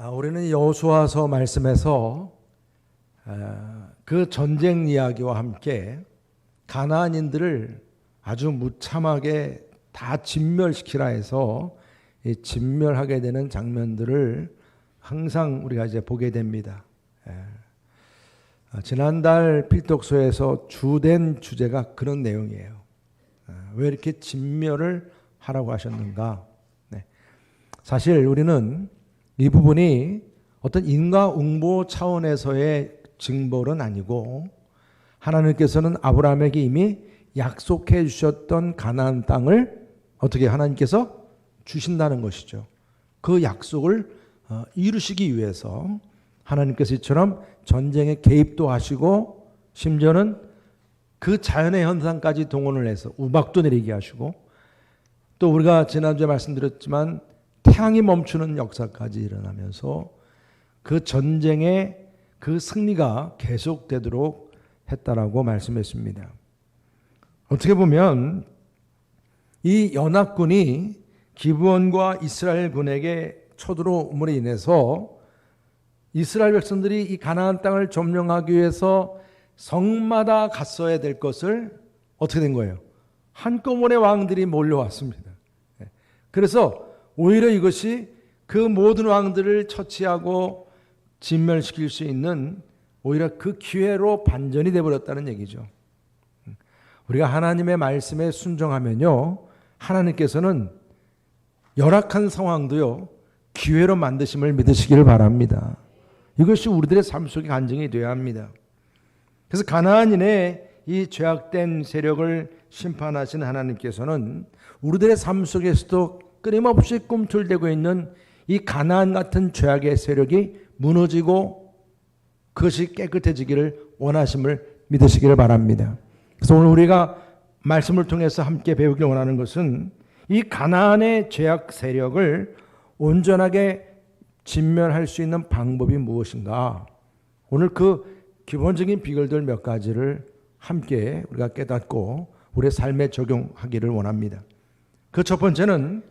우리는 여호수아서 말씀에서 그 전쟁 이야기와 함께 가나안인들을 아주 무참하게 다 진멸시키라 해서 진멸하게 되는 장면들을 항상 우리가 이제 보게 됩니다. 지난달 필독서에서 주된 주제가 그런 내용이에요. 왜 이렇게 진멸을 하라고 하셨는가? 사실 우리는 이 부분이 어떤 인과응보 차원에서의 징벌은 아니고 하나님께서는 아브라함에게 이미 약속해 주셨던 가나안 땅을 어떻게 하나님께서 주신다는 것이죠. 그 약속을 이루시기 위해서 하나님께서 이처럼 전쟁에 개입도 하시고 심지어는 그 자연의 현상까지 동원을 해서 우박도 내리게 하시고 또 우리가 지난주에 말씀드렸지만 태양이 멈추는 역사까지 일어나면서 그 전쟁의 그 승리가 계속되도록 했다라고 말씀했습니다. 어떻게 보면 이 연합군이 기브온과 이스라엘 군에게 쳐들어옴으로 인해서 이스라엘 백성들이 이 가나안 땅을 점령하기 위해서 성마다 갔어야 될 것을 어떻게 된 거예요? 한꺼번에 왕들이 몰려왔습니다. 그래서 오히려 이것이 그 모든 왕들을 처치하고 진멸시킬 수 있는 오히려 그 기회로 반전이 되어버렸다는 얘기죠. 우리가 하나님의 말씀에 순종하면요, 하나님께서는 열악한 상황도요 기회로 만드심을 믿으시기를 바랍니다. 이것이 우리들의 삶 속에 간증이 되어야 합니다. 그래서 가나안인의 이 죄악된 세력을 심판하신 하나님께서는 우리들의 삶 속에서도 끊임없이 꿈틀대고 있는 이 가나안 같은 죄악의 세력이 무너지고 그것이 깨끗해지기를 원하심을 믿으시기를 바랍니다. 그래서 오늘 우리가 말씀을 통해서 함께 배우길 원하는 것은 이 가나안의 죄악 세력을 온전하게 진멸할 수 있는 방법이 무엇인가? 오늘 그 기본적인 비결들 몇 가지를 함께 우리가 깨닫고 우리의 삶에 적용하기를 원합니다. 그 첫 번째는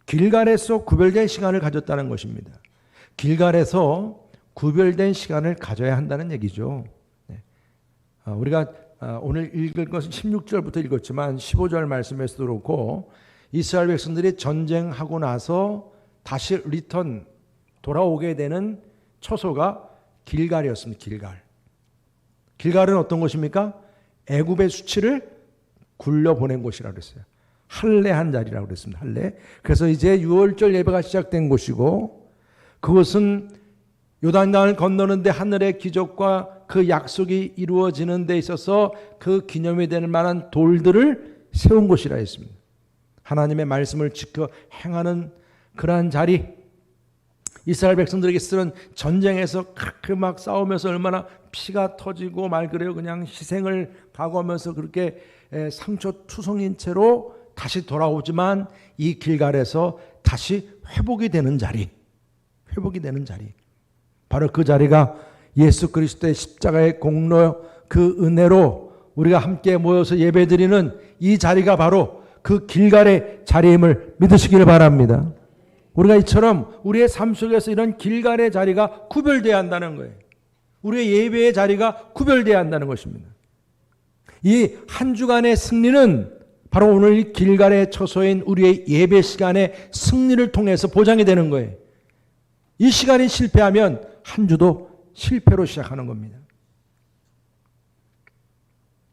길갈에서 구별된 시간을 가졌다는 것입니다. 길갈에서 구별된 시간을 가져야 한다는 얘기죠. 우리가 오늘 읽을 것은 16절부터 읽었지만 15절 말씀에서도 그렇고 이스라엘 백성들이 전쟁하고 나서 다시 돌아오게 되는 처소가 길갈이었습니다. 길갈은 어떤 곳입니까? 애굽의 수치를 굴려보낸 곳이라고 그랬어요. 할례한 자리라고 그랬습니다. 할례. 그래서 이제 유월절 예배가 시작된 곳이고 그것은 요단강을 건너는데 하늘의 기적과 그 약속이 이루어지는 데 있어서 그 기념이 되는 만한 돌들을 세운 곳이라 했습니다. 하나님의 말씀을 지켜 행하는 그러한 자리, 이스라엘 백성들에게 쓰는 전쟁에서 그렇게 막 싸우면서 얼마나 피가 터지고 말 그래요. 그냥 희생을 각오하면서 그렇게 상처투성인 채로 다시 돌아오지만 이 길갈에서 다시 회복이 되는 자리, 바로 그 자리가 예수 그리스도의 십자가의 공로 그 은혜로 우리가 함께 모여서 예배드리는 이 자리가 바로 그 길갈의 자리임을 믿으시기를 바랍니다. 우리가 이처럼 우리의 삶 속에서 이런 길갈의 자리가 구별되어야 한다는 거예요. 우리의 예배의 자리가 구별되어야 한다는 것입니다. 이 한 주간의 승리는 바로 오늘 이 길갈의 처소인 우리의 예배 시간의 승리를 통해서 보장이 되는 거예요. 이 시간이 실패하면 한 주도 실패로 시작하는 겁니다.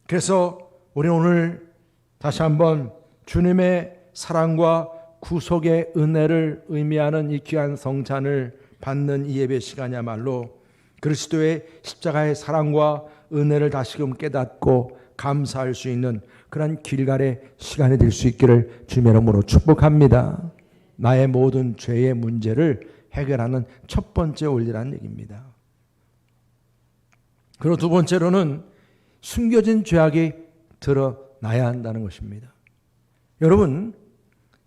그래서 우리는 오늘 다시 한번 주님의 사랑과 구속의 은혜를 의미하는 이 귀한 성찬을 받는 이 예배 시간이야말로 그리스도의 십자가의 사랑과 은혜를 다시금 깨닫고 감사할 수 있는 그런 길갈의 시간이 될 수 있기를 주님의 이름으로 축복합니다. 나의 모든 죄의 문제를 해결하는 첫 번째 원리라는 얘기입니다. 그리고 두 번째로는 숨겨진 죄악이 드러나야 한다는 것입니다. 여러분,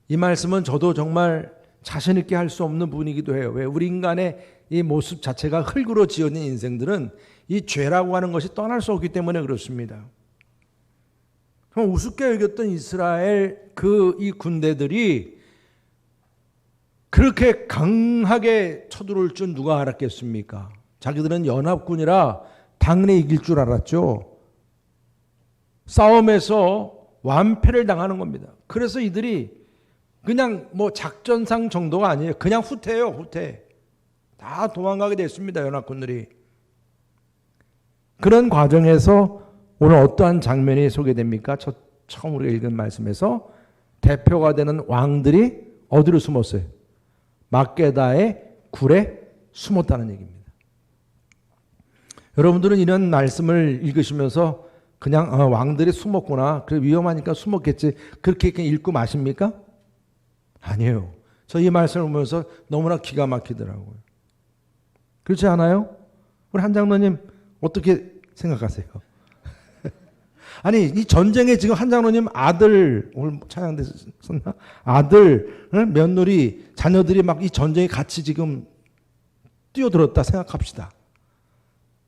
이 말씀은 저도 정말 자신 있게 할 수 없는 부분이기도 해요. 왜? 우리 인간의 이 모습 자체가 흙으로 지어진 인생들은 이 죄라고 하는 것이 떠날 수 없기 때문에 그렇습니다. 그럼 우습게 여겼던 이스라엘 이 군대들이 그렇게 강하게 쳐들어올 줄 누가 알았겠습니까? 자기들은 연합군이라 당연히 이길 줄 알았죠. 싸움에서 완패를 당하는 겁니다. 그래서 이들이 그냥 뭐 작전상 정도가 아니에요. 그냥 후퇴해요, 후퇴. 다 도망가게 됐습니다, 연합군들이. 그런 과정에서 오늘 어떠한 장면이 소개됩니까? 처음 우리가 읽은 말씀에서 대표가 되는 왕들이 어디로 숨었어요? 막게다의 굴에 숨었다는 얘기입니다. 여러분들은 이런 말씀을 읽으시면서 그냥 왕들이 숨었구나, 그래 위험하니까 숨었겠지, 그렇게 읽고 마십니까? 아니에요. 저 이 말씀을 보면서 너무나 기가 막히더라고요. 그렇지 않아요? 우리 한 장로님 어떻게 생각하세요? 아니, 이 전쟁에 지금 한 장로님 아들, 오늘 찬양됐었나? 아들, 며느리, 자녀들이 막 이 전쟁에 같이 지금 뛰어들었다 생각합시다.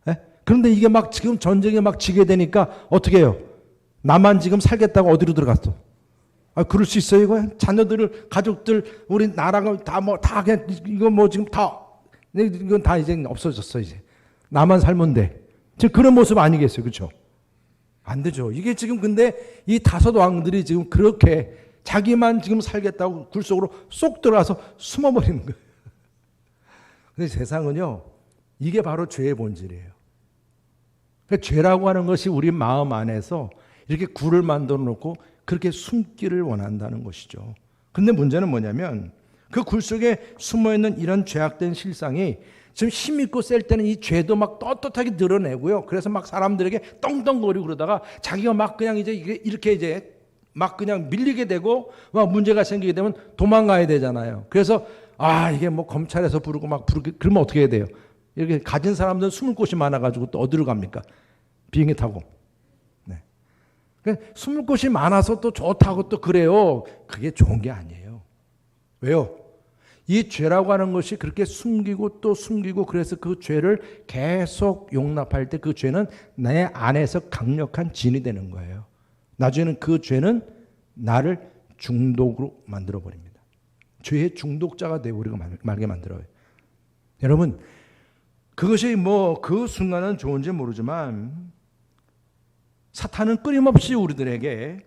네? 그런데 이게 막 지금 전쟁에 막 지게 되니까 어떻게 해요? 나만 지금 살겠다고 어디로 들어갔어? 아, 그럴 수 있어요, 이거? 자녀들을, 가족들, 우리 나라가 다 그냥, 이거 뭐 지금 다, 이건 다 이제 없어졌어, 이제. 나만 살면 돼. 지금 그런 모습 아니겠어요, 그렇죠? 안 되죠. 이게 지금 근데 이 다섯 왕들이 지금 그렇게 자기만 지금 살겠다고 굴 속으로 쏙 들어가서 숨어버리는 거예요. 근데 세상은요, 이게 바로 죄의 본질이에요. 그러니까 죄라고 하는 것이 우리 마음 안에서 이렇게 굴을 만들어 놓고 그렇게 숨기를 원한다는 것이죠. 근데 문제는 뭐냐면 그 굴 속에 숨어있는 이런 죄악된 실상이 지금 힘있고 셀 때는 이 죄도 막 떳떳하게 드러내고요. 그래서 막 사람들에게 떵떵거리고 그러다가 자기가 막 그냥 이제 이렇게 이제 막 그냥 밀리게 되고 막 문제가 생기게 되면 도망가야 되잖아요. 그래서 이게 뭐 검찰에서 부르고 막 부르게, 그러면 어떻게 해야 돼요? 이렇게 가진 사람들은 숨을 곳이 많아가지고 또 어디로 갑니까? 비행기 타고. 네. 숨을 곳이 많아서 또 좋다고 또 그래요. 그게 좋은 게 아니에요. 왜요? 이 죄라고 하는 것이 그렇게 숨기고 또 숨기고, 그래서 그 죄를 계속 용납할 때 그 죄는 내 안에서 강력한 진이 되는 거예요. 나중에는 그 죄는 나를 중독으로 만들어버립니다. 죄의 중독자가 되어버리고 말게 만들어요. 여러분, 그것이 뭐 그 순간은 좋은지 모르지만 사탄은 끊임없이 우리들에게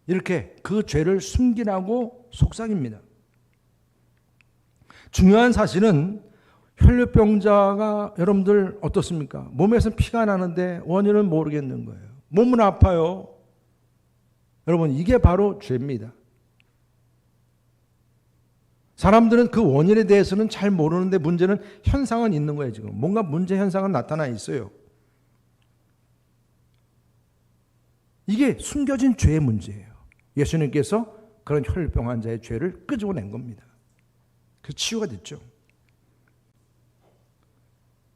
이렇게 그 죄를 숨기라고 속삭입니다. 중요한 사실은 혈류병자가 여러분들 어떻습니까? 몸에서 피가 나는데 원인은 모르겠는 거예요. 몸은 아파요. 여러분, 이게 바로 죄입니다. 사람들은 그 원인에 대해서는 잘 모르는데 문제는 현상은 있는 거예요. 지금 뭔가 문제 현상은 나타나 있어요. 이게 숨겨진 죄의 문제예요. 예수님께서 그런 혈류병 환자의 죄를 끄집어낸 겁니다. 그 치유가 됐죠.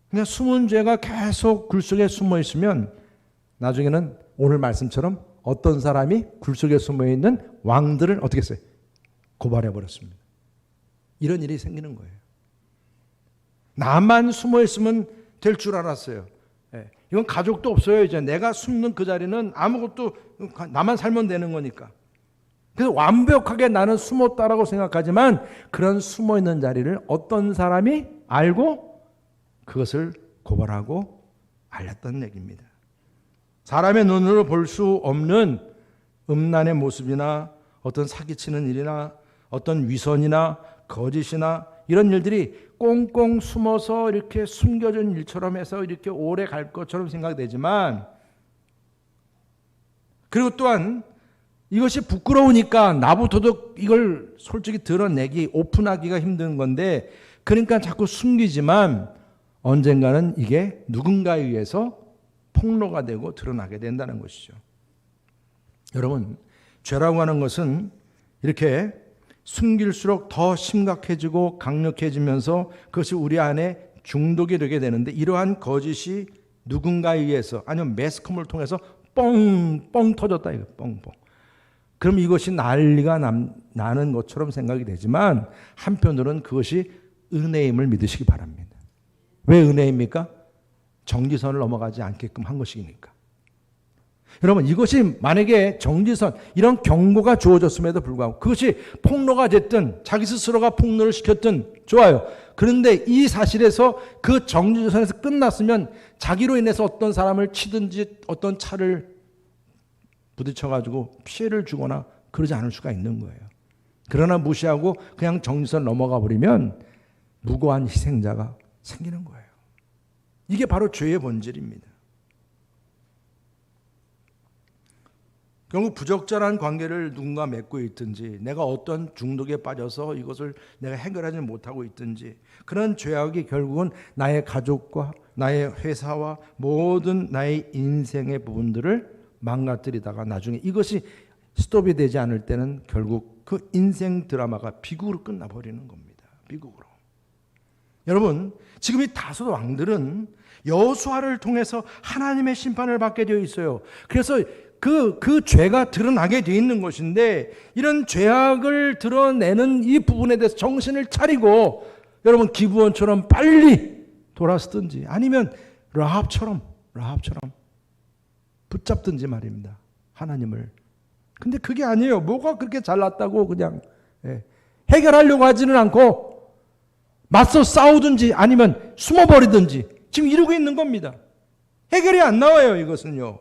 그냥 숨은 죄가 계속 굴 속에 숨어 있으면 나중에는 오늘 말씀처럼 어떤 사람이 굴 속에 숨어 있는 왕들을 어떻게 했어요? 고발해 버렸습니다. 이런 일이 생기는 거예요. 나만 숨어 있으면 될 줄 알았어요. 이건 가족도 없어요. 이제 내가 숨는 그 자리는 아무것도, 나만 살면 되는 거니까. 그래서 완벽하게 나는 숨었다라고 생각하지만 그런 숨어있는 자리를 어떤 사람이 알고 그것을 고발하고 알렸다는 얘기입니다. 사람의 눈으로 볼 수 없는 음란의 모습이나 어떤 사기치는 일이나 어떤 위선이나 거짓이나 이런 일들이 꽁꽁 숨어서 이렇게 숨겨진 일처럼 해서 이렇게 오래 갈 것처럼 생각되지만, 그리고 또한 이것이 부끄러우니까 나부터도 이걸 솔직히 드러내기, 오픈하기가 힘든 건데, 그러니까 자꾸 숨기지만 언젠가는 이게 누군가에 의해서 폭로가 되고 드러나게 된다는 것이죠. 여러분, 죄라고 하는 것은 이렇게 숨길수록 더 심각해지고 강력해지면서 그것이 우리 안에 중독이 되게 되는데, 이러한 거짓이 누군가에 의해서 아니면 매스컴을 통해서 뻥뻥 터졌다, 이거 뻥뻥. 그럼 이것이 난리가 나는 것처럼 생각이 되지만 한편으로는 그것이 은혜임을 믿으시기 바랍니다. 왜 은혜입니까? 정지선을 넘어가지 않게끔 한 것이니까. 여러분, 이것이 만약에 정지선 이런 경고가 주어졌음에도 불구하고 그것이 폭로가 됐든 자기 스스로가 폭로를 시켰든 좋아요. 그런데 이 사실에서 그 정지선에서 끝났으면 자기로 인해서 어떤 사람을 치든지 어떤 차를 부딪혀가지고 피해를 주거나 그러지 않을 수가 있는 거예요. 그러나 무시하고 그냥 정지선 넘어가 버리면 무고한 희생자가 생기는 거예요. 이게 바로 죄의 본질입니다. 결국 부적절한 관계를 누군가 맺고 있든지 내가 어떤 중독에 빠져서 이것을 내가 해결하지 못하고 있든지 그런 죄악이 결국은 나의 가족과 나의 회사와 모든 나의 인생의 부분들을 망가뜨리다가 나중에 이것이 스톱이 되지 않을 때는 결국 그 인생 드라마가 비극으로 끝나버리는 겁니다. 비극으로. 여러분, 지금 이 다섯 왕들은 여호수아를 통해서 하나님의 심판을 받게 되어 있어요. 그래서 그 죄가 드러나게 되어 있는 것인데 이런 죄악을 드러내는 이 부분에 대해서 정신을 차리고 여러분 기브온처럼 빨리 돌아서든지 아니면 라합처럼 붙잡든지 말입니다. 하나님을. 근데 그게 아니에요. 뭐가 그렇게 잘났다고 그냥 해결하려고 하지는 않고 맞서 싸우든지 아니면 숨어버리든지 지금 이러고 있는 겁니다. 해결이 안 나와요. 이것은요.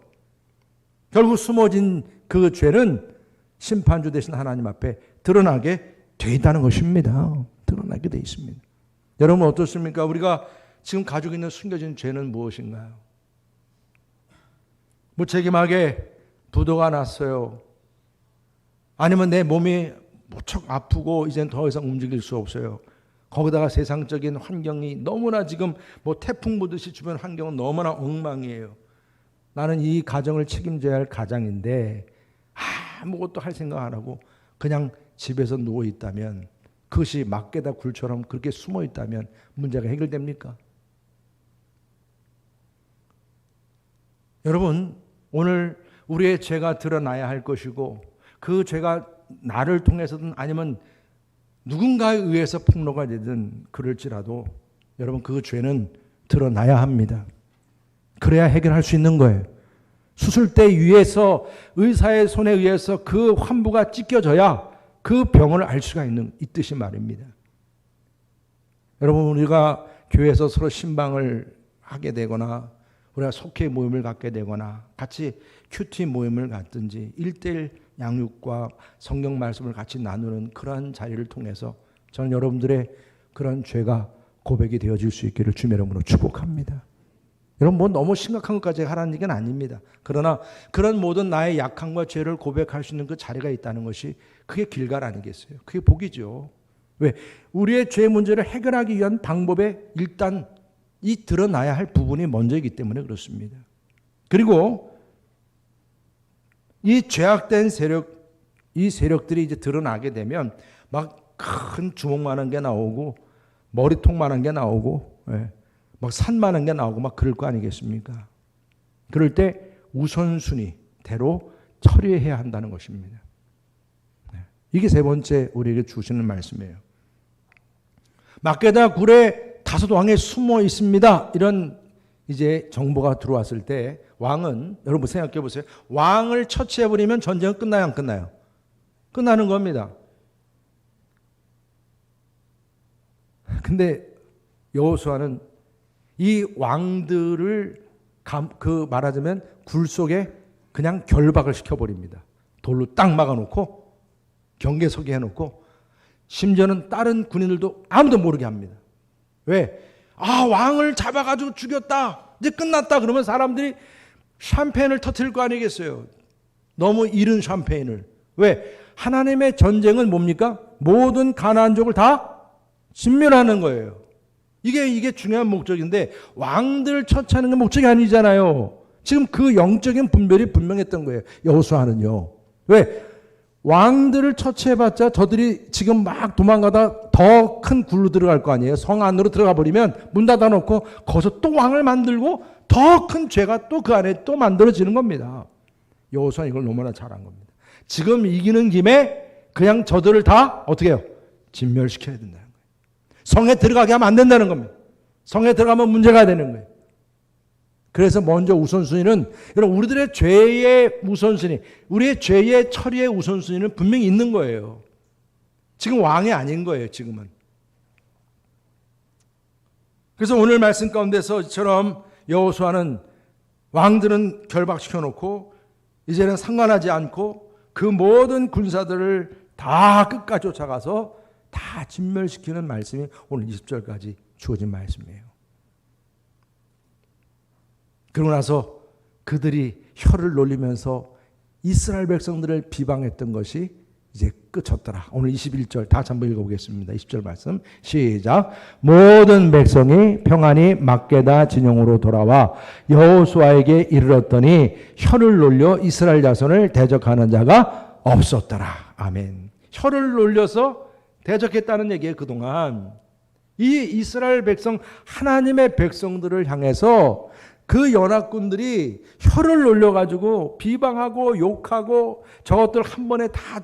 결국 숨어진 그 죄는 심판주 되신 하나님 앞에 드러나게 돼 있다는 것입니다. 드러나게 돼 있습니다. 여러분 어떻습니까? 우리가 지금 가지고 있는 숨겨진 죄는 무엇인가요? 무책임하게 부도가 났어요. 아니면 내 몸이 무척 아프고 이젠 더 이상 움직일 수 없어요. 거기다가 세상적인 환경이 너무나 지금 뭐 태풍 부듯이 주변 환경은 너무나 엉망이에요. 나는 이 가정을 책임져야 할 가장인데 아무것도 할 생각 안 하고 그냥 집에서 누워 있다면 그것이 막게다 굴처럼 그렇게 숨어 있다면 문제가 해결됩니까? 여러분 오늘 우리의 죄가 드러나야 할 것이고 그 죄가 나를 통해서든 아니면 누군가에 의해서 폭로가 되든 그럴지라도 여러분 그 죄는 드러나야 합니다. 그래야 해결할 수 있는 거예요. 수술대 위에서 의사의 손에 의해서 그 환부가 찢겨져야 그 병을 알 수가 있듯이 말입니다. 여러분 우리가 교회에서 서로 신방을 하게 되거나 우리가 속회 모임을 갖게 되거나 같이 큐티 모임을 갖든지 1:1 양육과 성경 말씀을 같이 나누는 그러한 자리를 통해서 저는 여러분들의 그런 죄가 고백이 되어질 수 있기를 주님의 이름으로 축복합니다. 여러분 뭐 너무 심각한 것까지 하라는 얘기는 아닙니다. 그러나 그런 모든 나의 약함과 죄를 고백할 수 있는 그 자리가 있다는 것이 그게 길갈 아니겠어요? 그게 복이죠. 왜? 우리의 죄 문제를 해결하기 위한 방법에 일단 이 드러나야 할 부분이 먼저이기 때문에 그렇습니다. 그리고 이 죄악된 세력, 이 세력들이 이제 드러나게 되면 막 큰 주먹만한 게 나오고 머리통만한 게 나오고 막 산만한 게 나오고 막 그럴 거 아니겠습니까? 그럴 때 우선순위대로 처리해야 한다는 것입니다. 이게 세 번째 우리에게 주시는 말씀이에요. 막게다 굴에 다섯 왕이 숨어 있습니다. 이런 이제 정보가 들어왔을 때 왕은 여러분 생각해 보세요. 왕을 처치해버리면 전쟁은 끝나요, 안 끝나요? 끝나는 겁니다. 근데 여호수아는 이 왕들을 말하자면 굴 속에 그냥 결박을 시켜버립니다. 돌로 딱 막아놓고 경계서게 해놓고 심지어는 다른 군인들도 아무도 모르게 합니다. 왜? 왕을 잡아가지고 죽였다. 이제 끝났다. 그러면 사람들이 샴페인을 터뜨릴 거 아니겠어요? 너무 이른 샴페인을. 왜? 하나님의 전쟁은 뭡니까? 모든 가나안족을 다 진멸하는 거예요. 이게 중요한 목적인데 왕들 처치하는 게 목적이 아니잖아요. 지금 그 영적인 분별이 분명했던 거예요. 여호수아는요. 왜? 왕들을 처치해봤자 저들이 지금 막 도망가다 더 큰 굴로 들어갈 거 아니에요. 성 안으로 들어가 버리면 문 닫아놓고 거기서 또 왕을 만들고 더 큰 죄가 또 그 안에 또 만들어지는 겁니다. 여호수아는 이걸 너무나 잘한 겁니다. 지금 이기는 김에 그냥 저들을 다 어떻게 해요? 진멸시켜야 된다는 거예요. 성에 들어가게 하면 안 된다는 겁니다. 성에 들어가면 문제가 되는 거예요. 그래서 먼저 우선순위는, 여러분, 우리들의 죄의 우선순위, 우리의 죄의 처리의 우선순위는 분명히 있는 거예요. 지금 왕이 아닌 거예요, 지금은. 그래서 오늘 말씀 가운데서처럼 여호수아는 왕들은 결박시켜 놓고 이제는 상관하지 않고 그 모든 군사들을 다 끝까지 쫓아가서 다 진멸시키는 말씀이 오늘 20절까지 주어진 말씀이에요. 그러고 나서 그들이 혀를 놀리면서 이스라엘 백성들을 비방했던 것이 이제 끝쳤더라. 오늘 21절 다 한번 읽어보겠습니다. 20절 말씀 시작. 모든 백성이 평안히 막게다 진영으로 돌아와 여호수아에게 이르렀더니 혀를 놀려 이스라엘 자손을 대적하는 자가 없었더라. 아멘. 혀를 놀려서 대적했다는 얘기예요. 그동안 이 이스라엘 백성, 하나님의 백성들을 향해서 그 연합군들이 혀를 놀려가지고 비방하고 욕하고 저것들 한 번에 다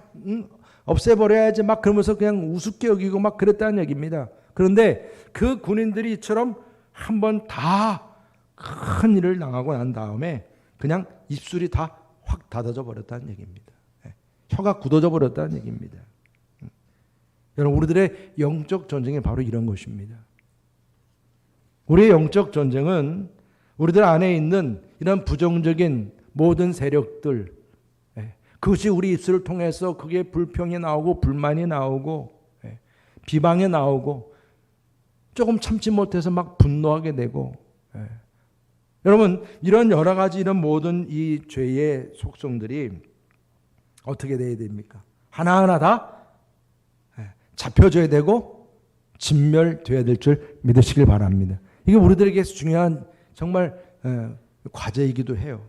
없애버려야지 막 그러면서 그냥 우습게 여기고 막 그랬다는 얘기입니다. 그런데 그 군인들이 이처럼 한 번 다 큰 일을 당하고 난 다음에 그냥 입술이 다 확 닫아져 버렸다는 얘기입니다. 혀가 굳어져 버렸다는 얘기입니다. 여러분, 우리들의 영적 전쟁이 바로 이런 것입니다. 우리의 영적 전쟁은 우리들 안에 있는 이런 부정적인 모든 세력들, 그것이 우리 입술을 통해서 그게 불평이 나오고 불만이 나오고 비방이 나오고 조금 참지 못해서 막 분노하게 되고, 여러분, 이런 여러 가지 이런 모든 이 죄의 속성들이 어떻게 돼야 됩니까? 하나하나 다 잡혀져야 되고 진멸돼야 될 줄 믿으시길 바랍니다. 이게 우리들에게 중요한 정말 과제이기도 해요.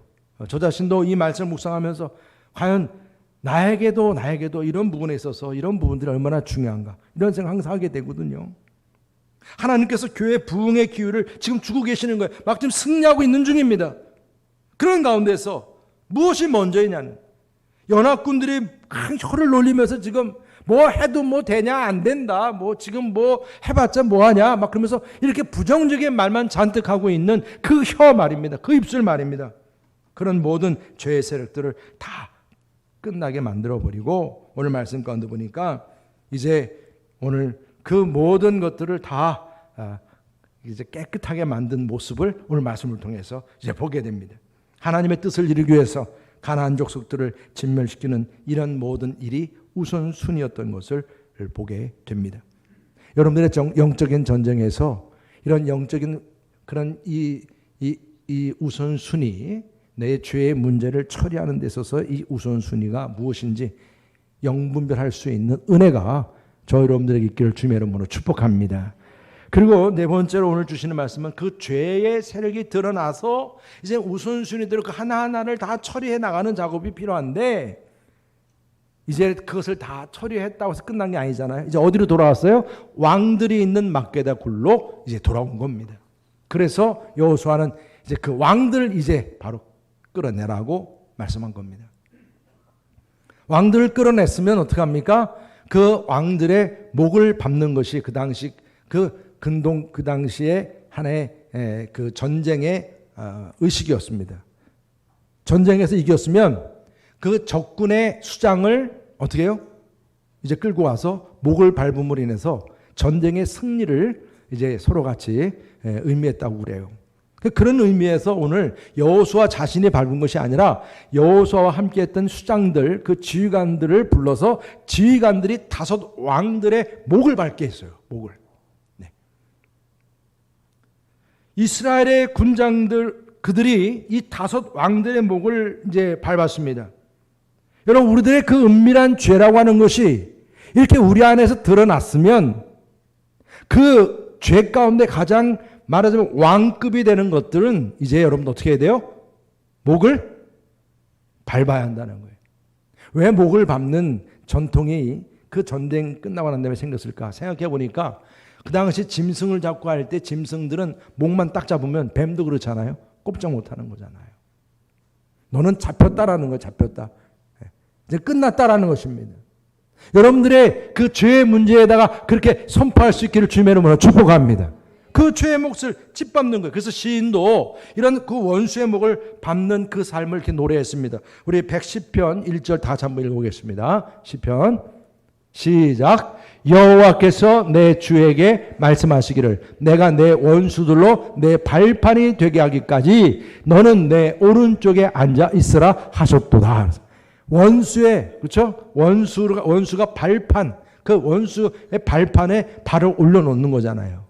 저 자신도 이 말씀을 묵상하면서 과연 나에게도 이런 부분에 있어서 이런 부분들이 얼마나 중요한가, 이런 생각 항상 하게 되거든요. 하나님께서 교회 부흥의 기회를 지금 주고 계시는 거예요. 막 지금 승리하고 있는 중입니다. 그런 가운데서 무엇이 먼저이냐는, 연합군들이 혀를 놀리면서 지금 뭐 해도 뭐 되냐, 안 된다, 뭐 지금 뭐 해봤자 뭐하냐 막 그러면서 이렇게 부정적인 말만 잔뜩 하고 있는 그 혀 말입니다. 그 입술 말입니다. 그런 모든 죄의 세력들을 다 끝나게 만들어버리고, 오늘 말씀 가운데 보니까 이제 오늘 그 모든 것들을 다 이제 깨끗하게 만든 모습을 오늘 말씀을 통해서 이제 보게 됩니다. 하나님의 뜻을 이루기 위해서 가나안 족속들을 진멸시키는 이런 모든 일이 우선순위였던 것을 보게 됩니다. 여러분들의 영적인 전쟁에서 이런 영적인 그런 이 우선순위, 내 죄의 문제를 처리하는 데 있어서 이 우선순위가 무엇인지 영분별할 수 있는 은혜가 저 여러분들에게 있기를 주님의 이름으로 축복합니다. 그리고 네 번째로 오늘 주시는 말씀은 그 죄의 세력이 드러나서 이제 우선순위대로 그 하나하나를 다 처리해 나가는 작업이 필요한데, 이제 그것을 다 처리했다고 해서 끝난 게 아니잖아요. 이제 어디로 돌아왔어요? 왕들이 있는 막게다 굴로 이제 돌아온 겁니다. 그래서 여호수아는 이제 그 왕들을 이제 바로 끌어내라고 말씀한 겁니다. 왕들을 끌어냈으면 어떻게 합니까? 그 왕들의 목을 밟는 것이 그 당시 그 당시에 하나의 그 전쟁의 의식이었습니다. 전쟁에서 이겼으면 그 적군의 수장을 어떻게 해요? 이제 끌고 와서 목을 밟음으로 인해서 전쟁의 승리를 이제 서로 같이 의미했다고 그래요. 그런 의미에서 오늘 여호수아 자신이 밟은 것이 아니라 여호수아와 함께했던 수장들, 그 지휘관들을 불러서 지휘관들이 5 왕들의 목을 밟게 했어요. 목을. 네. 이스라엘의 군장들, 그들이 이 5 왕들의 목을 이제 밟았습니다. 여러분, 우리들의 그 은밀한 죄라고 하는 것이 이렇게 우리 안에서 드러났으면 그 죄 가운데 가장 말하자면 왕급이 되는 것들은 이제 여러분 어떻게 해야 돼요? 목을 밟아야 한다는 거예요. 왜 목을 밟는 전통이 그 전쟁 끝나고 난 다음에 생겼을까? 생각해 보니까 그 당시 짐승을 잡고 할 때 짐승들은 목만 딱 잡으면, 뱀도 그렇잖아요. 꼼짝 못하는 거잖아요. 너는 잡혔다라는 거예요. 잡혔다. 이제 끝났다라는 것입니다. 여러분들의 그 죄의 문제에다가 그렇게 선포할 수 있기를 주님의 이름으로 축복합니다. 그 죄의 몫을 짓밟는 거예요. 그래서 시인도 이런 그 원수의 목을 밟는 그 삶을 이렇게 노래했습니다. 우리 110편 1절 다 같이 한번 읽어보겠습니다. 시편 시작. 여호와께서 내 주에게 말씀하시기를 내가 내 원수들로 내 발판이 되게 하기까지 너는 내 오른쪽에 앉아 있으라 하셨도다. 원수의, 그렇죠? 원수가 발판, 그 원수의 발판에 발을 올려놓는 거잖아요.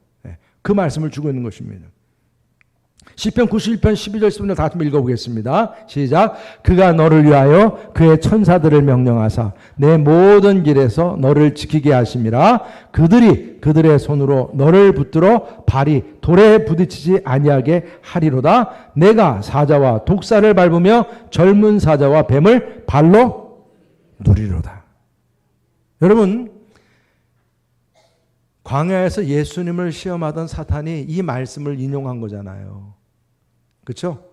그 말씀을 주고 있는 것입니다. 시편 91편 12절 10절 다 같이 읽어보겠습니다. 시작. 그가 너를 위하여 그의 천사들을 명령하사 내 모든 길에서 너를 지키게 하심이라. 그들이 그들의 손으로 너를 붙들어 발이 돌에 부딪히지 아니하게 하리로다. 내가 사자와 독사를 밟으며 젊은 사자와 뱀을 발로 누리로다. 여러분, 광야에서 예수님을 시험하던 사탄이 이 말씀을 인용한 거잖아요. 그렇죠?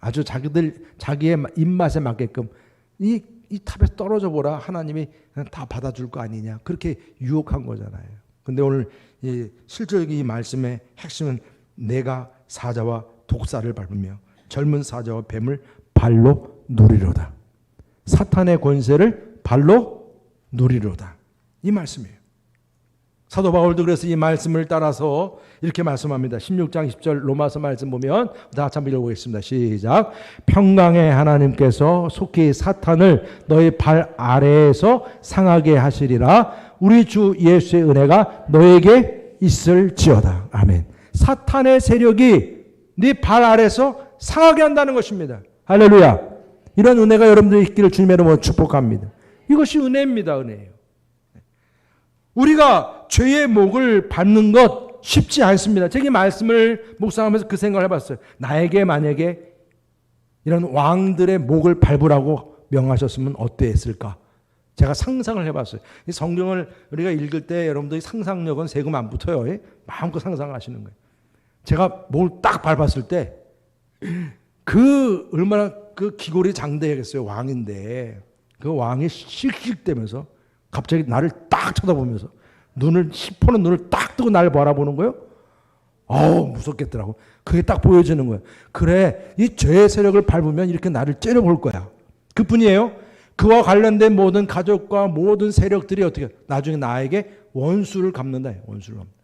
아주 자기의 입맛에 맞게끔 이 탑에서 떨어져 보라. 하나님이 다 받아줄 거 아니냐. 그렇게 유혹한 거잖아요. 근데 오늘 실제로 이 말씀의 핵심은 내가 사자와 독사를 밟으며 젊은 사자와 뱀을 발로 누리로다. 사탄의 권세를 발로 누리로다. 이 말씀이에요. 사도 바울도 그래서 이 말씀을 따라서 이렇게 말씀합니다. 16장 10절 로마서 말씀 보면 다 같이 한번 읽어보겠습니다. 시작. 평강의 하나님께서 속히 사탄을 너희 발 아래에서 상하게 하시리라. 우리 주 예수의 은혜가 너에게 있을지어다. 아멘. 사탄의 세력이 네 발 아래에서 상하게 한다는 것입니다. 할렐루야. 이런 은혜가 여러분들이 있기를 주님의 이름으로 축복합니다. 이것이 은혜입니다. 은혜예요. 우리가 죄의 목을 밟는 것 쉽지 않습니다. 제가 이 말씀을 묵상하면서 그 생각을 해봤어요. 나에게 만약에 이런 왕들의 목을 밟으라고 명하셨으면 어땠을까? 제가 상상을 해봤어요. 이 성경을 우리가 읽을 때 여러분들이 상상력은 세금 안 붙어요. 마음껏 상상하시는 거예요. 제가 목을 딱 밟았을 때 그 얼마나 그 기골이 장대하겠어요. 왕인데 그 왕이 씩씩대면서 갑자기 나를 딱 쳐다보면서 시퍼런 눈을 딱 뜨고 나를 바라보는 거예요. 무섭겠더라고. 그게 딱 보여지는 거예요. 그래, 이 죄의 세력을 밟으면 이렇게 나를 째려볼 거야. 그뿐이에요. 그와 관련된 모든 가족과 모든 세력들이 어떻게 나중에 나에게 원수를 갚는다. 원수를 갚는다.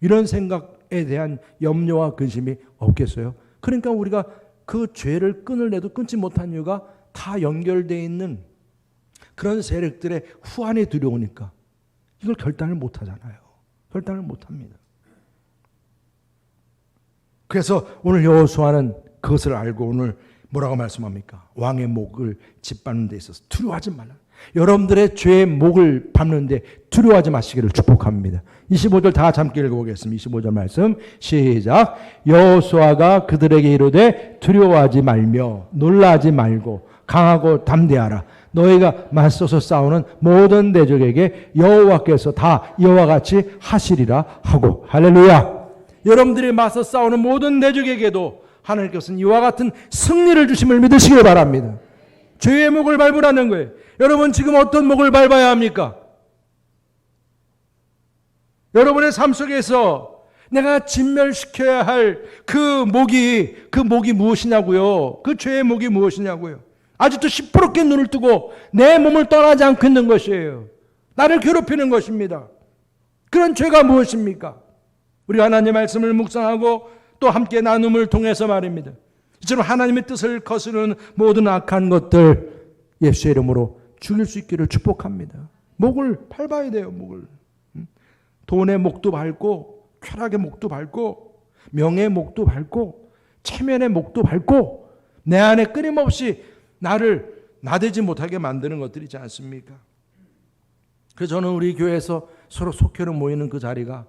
이런 생각에 대한 염려와 근심이 없겠어요? 그러니까 우리가 그 죄를 끊으려도 끊지 못한 이유가 다 연결되어 있는 그런 세력들의 후환이 두려우니까 이걸 결단을 못 하잖아요. 결단을 못 합니다. 그래서 오늘 여호수아는 그것을 알고 오늘 뭐라고 말씀합니까? 왕의 목을 짓밟는 데 있어서 두려워하지 말라. 여러분들의 죄의 목을 밟는 데 두려워하지 마시기를 축복합니다. 25절 다 함께 읽어보겠습니다. 25절 말씀 시작. 여호수아가 그들에게 이르되 두려워하지 말며 놀라지 말고 강하고 담대하라. 너희가 맞서서 싸우는 모든 대적에게 여호와께서 다 이와 같이 하시리라 하고. 할렐루야. 여러분들이 맞서 싸우는 모든 대적에게도 하나님께서는 이와 같은 승리를 주심을 믿으시길 바랍니다. 죄의 목을 밟으라는 거예요. 여러분 지금 어떤 목을 밟아야 합니까? 여러분의 삶 속에서 내가 진멸시켜야 할 그 목이 무엇이냐고요? 그 죄의 목이 무엇이냐고요? 아직도 시퍼렇게 눈을 뜨고 내 몸을 떠나지 않고 있는 것이에요. 나를 괴롭히는 것입니다. 그런 죄가 무엇입니까? 우리 하나님의 말씀을 묵상하고 또 함께 나눔을 통해서 말입니다. 이처럼 하나님의 뜻을 거스르는 모든 악한 것들 예수의 이름으로 죽일 수 있기를 축복합니다. 목을 밟아야 돼요. 목을. 돈의 목도 밟고 쾌락의 목도 밟고 명예의 목도 밟고 체면의 목도 밟고 내 안에 끊임없이 나를 나대지 못하게 만드는 것들이 있지 않습니까? 그래서 저는 우리 교회에서 서로 속회로 모이는 그 자리가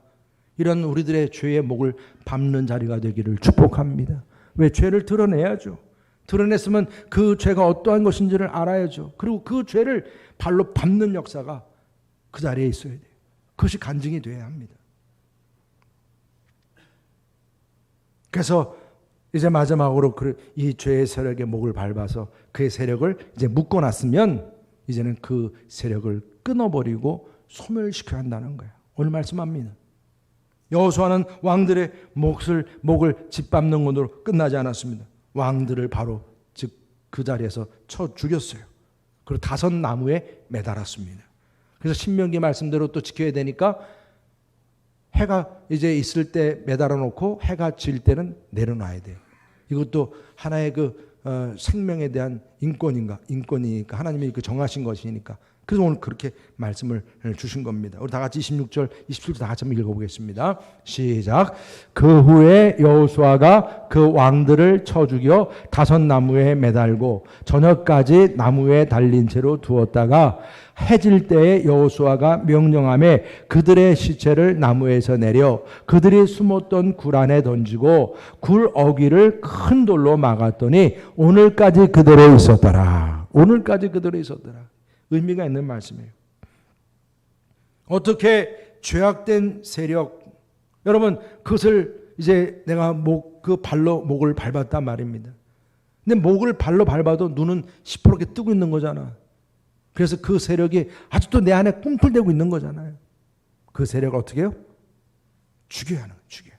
이런 우리들의 죄의 목을 밟는 자리가 되기를 축복합니다. 왜? 죄를 드러내야죠. 드러냈으면 그 죄가 어떠한 것인지를 알아야죠. 그리고 그 죄를 발로 밟는 역사가 그 자리에 있어야 돼요. 그것이 간증이 돼야 합니다. 그래서 이제 마지막으로 이 죄의 세력의 목을 밟아서 그의 세력을 이제 묶어놨으면 이제는 그 세력을 끊어버리고 소멸시켜야 한다는 거예요. 오늘 말씀합니다. 여호수아는 왕들의 목을 짓밟는 것으로 끝나지 않았습니다. 왕들을 바로 즉 그 자리에서 쳐 죽였어요. 그리고 5 나무에 매달았습니다. 그래서 신명기 말씀대로 또 지켜야 되니까 해가 이제 있을 때 매달아 놓고 해가 질 때는 내려놔야 돼요. 이것도 하나의 생명에 대한 인권이니까 하나님이 정하신 것이니까. 그래서 오늘 그렇게 말씀을 주신 겁니다. 우리 다 같이 26절, 27절 다 같이 한번 읽어보겠습니다. 시작. 그 후에 여호수아가 그 왕들을 쳐 죽여 5 나무에 매달고 저녁까지 나무에 달린 채로 두었다가 해질 때에 여호수아가 명령하며 그들의 시체를 나무에서 내려 그들이 숨었던 굴 안에 던지고 굴 어귀를 큰 돌로 막았더니 오늘까지 그대로 있었더라. 오늘까지 그대로 있었더라. 의미가 있는 말씀이에요. 어떻게 죄악된 세력, 여러분 그것을 이제 내가 그 발로 목을 밟았단 말입니다. 근데 목을 발로 밟아도 눈은 시퍼렇게 뜨고 있는 거잖아. 그래서 그 세력이 아직도 내 안에 꿈틀대고 있는 거잖아요. 그 세력을 어떻게 해요? 죽여야 하는 거예요. 죽여야.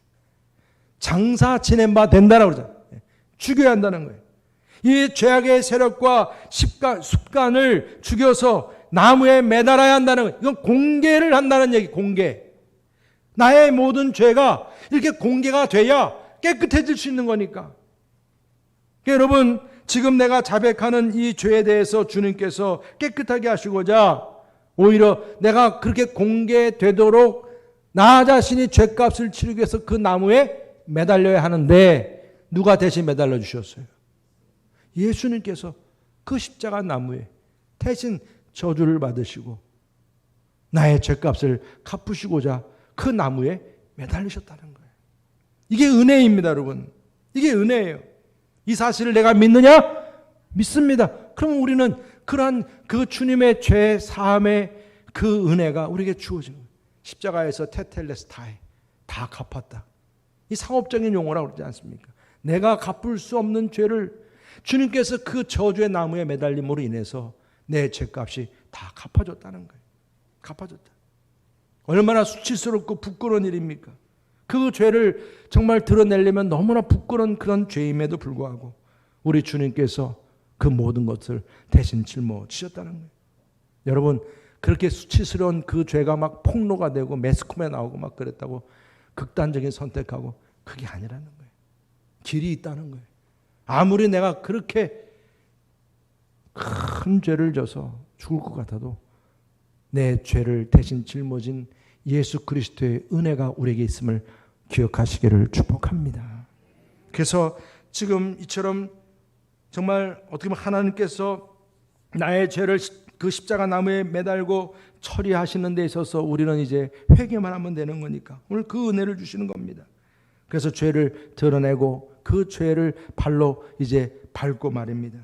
장사 지낸 바 된다라고 그러잖아요. 죽여야 한다는 거예요. 이 죄악의 세력과 습관을 죽여서 나무에 매달아야 한다는 거예요. 이건 공개를 한다는 얘기, 공개. 나의 모든 죄가 이렇게 공개가 돼야 깨끗해질 수 있는 거니까. 그러니까 여러분, 지금 내가 자백하는 이 죄에 대해서 주님께서 깨끗하게 하시고자 오히려 내가 그렇게 공개되도록 나 자신이 죄값을 치르기 위해서 그 나무에 매달려야 하는데 누가 대신 매달려 주셨어요? 예수님께서 그 십자가 나무에 대신 저주를 받으시고 나의 죄값을 갚으시고자 그 나무에 매달리셨다는 거예요. 이게 은혜입니다, 여러분. 이게 은혜예요. 이 사실을 내가 믿느냐? 믿습니다. 그럼 우리는 그러한 그 주님의 죄 사함의 그 은혜가 우리에게 주어지는 거예요. 십자가에서 테텔레스타이, 다 갚았다. 이 상업적인 용어라고 그러지 않습니까? 내가 갚을 수 없는 죄를 주님께서 그 저주의 나무에 매달림으로 인해서 내 죄값이 다 갚아줬다는 거예요. 갚아줬다. 얼마나 수치스럽고 부끄러운 일입니까? 그 죄를 정말 드러내려면 너무나 부끄러운 그런 죄임에도 불구하고 우리 주님께서 그 모든 것을 대신 짊어지셨다는 거예요. 여러분, 그렇게 수치스러운 그 죄가 막 폭로가 되고 매스컴에 나오고 막 그랬다고 극단적인 선택하고 그게 아니라는 거예요. 길이 있다는 거예요. 아무리 내가 그렇게 큰 죄를 져서 죽을 것 같아도 내 죄를 대신 짊어진 예수 그리스도의 은혜가 우리에게 있음을 기억하시기를 축복합니다. 그래서 지금 이처럼 정말 어떻게 보면 하나님께서 나의 죄를 그 십자가 나무에 매달고 처리하시는 데 있어서 우리는 이제 회개만 하면 되는 거니까 오늘 그 은혜를 주시는 겁니다. 그래서 죄를 드러내고 그 죄를 발로 이제 밟고 말입니다.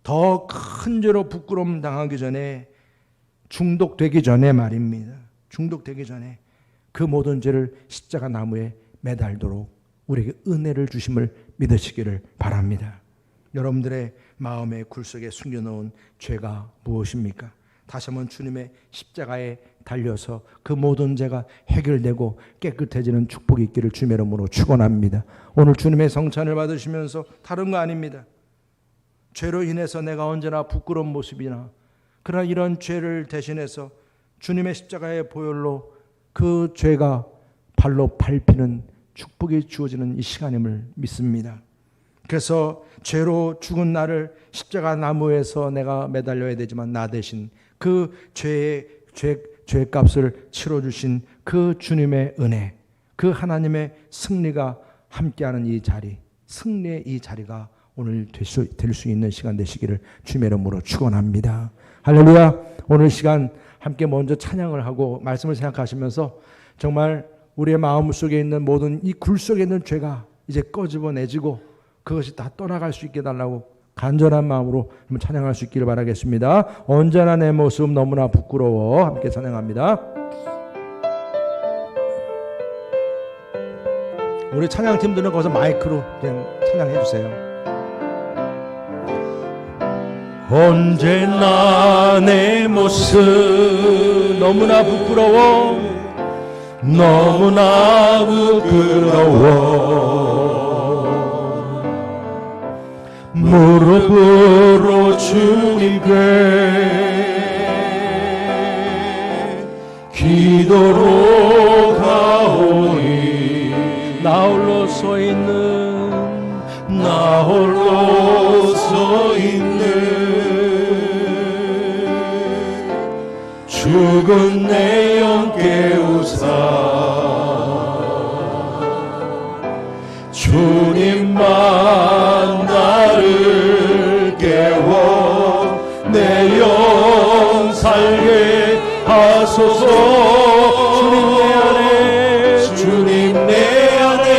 더 큰 죄로 부끄러움 당하기 전에 중독되기 전에 말입니다. 중독되기 전에 그 모든 죄를 십자가 나무에 매달도록 우리에게 은혜를 주심을 믿으시기를 바랍니다. 여러분들의 마음의 굴 속에 숨겨놓은 죄가 무엇입니까? 다시 한번 주님의 십자가에 달려서 그 모든 죄가 해결되고 깨끗해지는 축복이 있기를 주님의 이름으로 축원합니다. 오늘 주님의 성찬을 받으시면서 다른 거 아닙니다. 죄로 인해서 내가 언제나 부끄러운 모습이나 그러나 이런 죄를 대신해서 주님의 십자가의 보혈로 그 죄가 발로 밟히는 축복이 주어지는 이 시간임을 믿습니다. 그래서 죄로 죽은 나를 십자가 나무에서 내가 매달려야 되지만 나 대신 그 죄값을 치러주신 그 주님의 은혜, 그 하나님의 승리가 함께하는 이 자리, 승리의 이 자리가 오늘 될 수 있는 시간 되시기를 주님의 이름으로 축원합니다. 할렐루야. 오늘 시간 함께 먼저 찬양을 하고 말씀을 생각하시면서 정말 우리의 마음속에 있는 모든 이 굴 속에 있는 죄가 이제 꺼집어내지고 그것이 다 떠나갈 수 있게 달라고 간절한 마음으로 찬양할 수 있기를 바라겠습니다. 언제나 내 모습 너무나 부끄러워. 함께 찬양합니다. 우리 찬양팀들은 거기서 마이크로 그냥 찬양해 주세요. 언제나 내 모습 너무나 부끄러워 너무나 부끄러워. 무릎으로 주님께 기도로 가오니 나 홀로 서 있는 죽은 내 영 깨우사 주님만 나를 깨워 내 영 살게 하소서. 주님 내 안에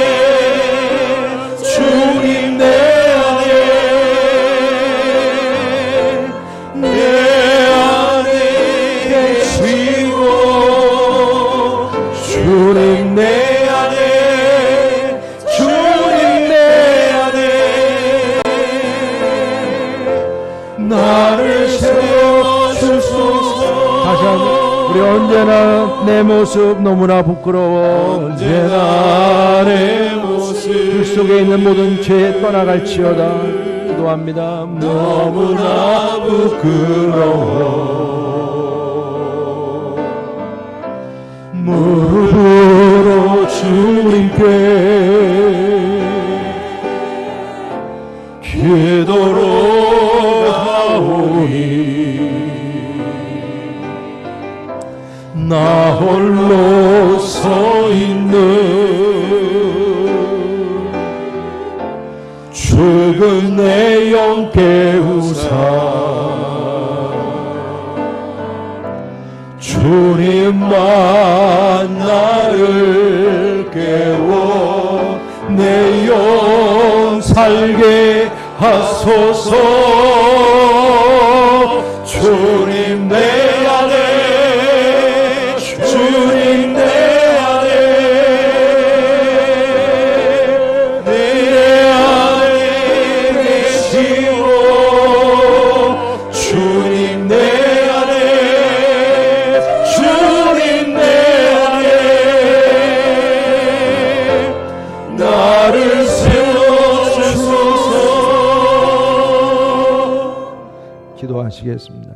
계시고 주님 내 안에 나를 세워주소서. 다시 한번 우리 언제나 내 모습 너무나 부끄러워. 언제나 내 모습 그 속에 있는 모든 죄 떠나갈지어다. 기도합니다. 너무나 부끄러워. 무릎으로 주님께 기도로 가오니 나 홀로 서 있는 죽은 내 영 깨우사 주님만 나를 깨워 내 영 살게 하소서. 주님 내 안에 계시고 주님 내 안에 나를 세워주소서. 기도하시겠습니다.